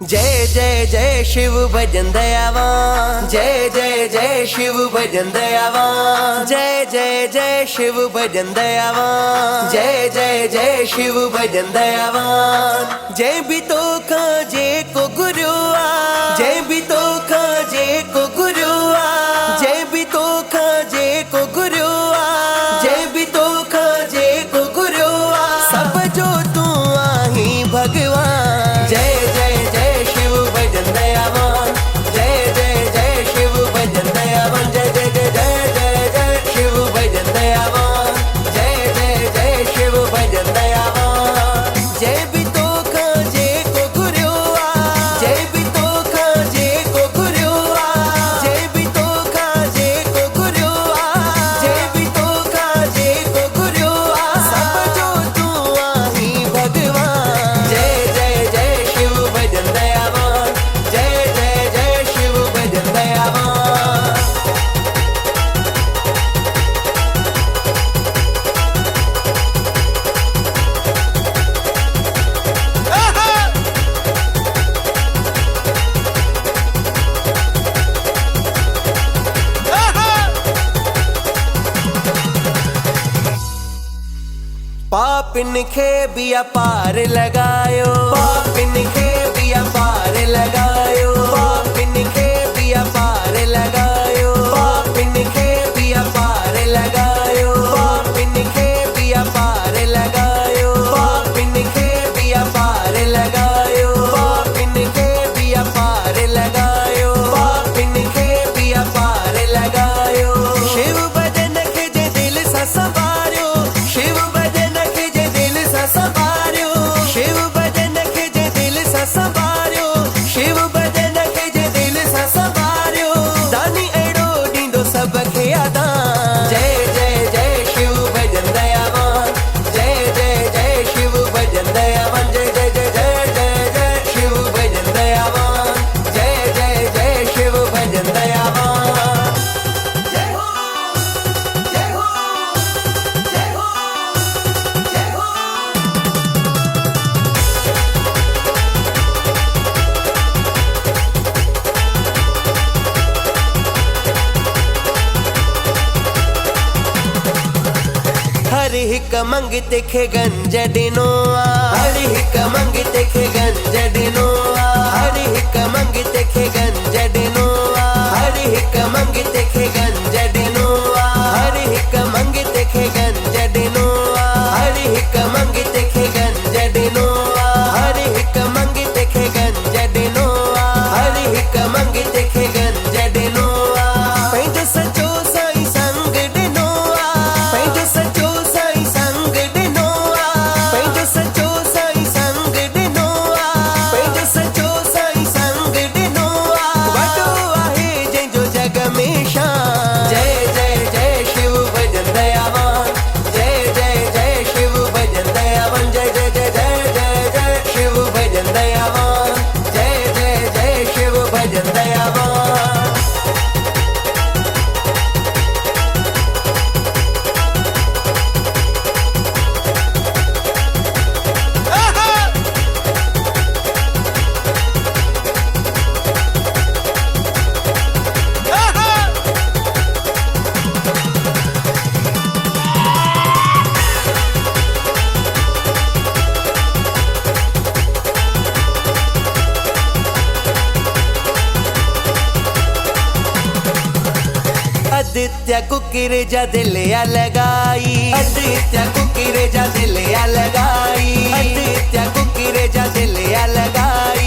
जय जय जय शिव भजन दयावान, जय जय जय शिव भजन दयावान, जय जय जय शिव भजन दयावान, जय जय जय शिव भजन दयावान। जय भी तो खाजे को गुरुआ, जय भी तो खाजे को गुरुआ, जय भी तो खाजे को गुरुआ, जय भी तो खाजे को गुरुआ। सब जो तू आही भगवान। जय जय जय शिव भजन दयावान, जय जय जय शिव भजन दयावान, जय जय जय जय जय जय शिव भजन दयावान, जय जय जय शिव भजन दयावान। जय भी तो खाजे को गुरुआ, जय भी तो खाजे को गुरुआ, जय भी तो खाजे को गुरुआ, जय भी तो खाजे को गुरुआ। सब जो तू आही भगवान। जय जय जय शिव भजन दयावान, जय जय जय शिव भजन दयावान। पापिन खे बिया पार लगायो, पापिन खे बिया पार लगायो, पापिन खे बिया पार लगायो, पापिन खे बिया पार लगायो, पापिन खे बिया पार लगायो, पापिन खे बिया पार लगायो, पापिन खे बिया पार लगायो, पापिन खे बिया पार लगायो। शिव भजन खे जे दिल सा संवारियो, शिव भजन खे जे दिल सा संवारियो, शिव भजन खे जे दिल सा संवारियो, शिव भजन खे जे दिल सा संवारियो। दानी अहिड़ो ॾींदो सबखे आदान। जय जय जय शिव भजन दयावान, जय जय जय शिव भजन दयावान, जय जय जय जय जय जय शिव भजन दयावान, जय जय जय शिव भजन दयावान। जय हो जय हो जय हो जय हो। हर हिक मंगते खे गंज ॾिनो आ, हर हिक मंगते खे गंज ॾिनो आ, हर हिक मंगते खे गंज ॾिनो आ, हर हिक मंगते खे गंज ॾिनो आ, हर हिक मंगते खे गंज ॾिनो आ, हर हिक मंगते खे गंज ॾिनो आ, हर हिक मंगते खे गंज ॾिनो आ, हर हिक मंगते खे गंज ॾिनो आ। पंहिंजो सचो साईं संग ॾिनो आ, पंहिंजो सचो साईं संग ॾिनो आ, पंहिंजो सचो साईं संग ॾिनो आ, पंहिंजो सचो साईं संग ॾिनो आ। वॾो आहे जंहिंजो जग में शान। जय जय जय शिव भजन दयावान, जय जय जय शिव भजन दयावान, जय जय जय जय जय जय शिव भजन दयावान, जय जय जय शिव भजन दयावान। आदित्य कुकिर जा दिलिया लगाई, आदित्य कुकिर जा दिलिया लगाई, आदित्य कुकिर जा दिलिया लगाई।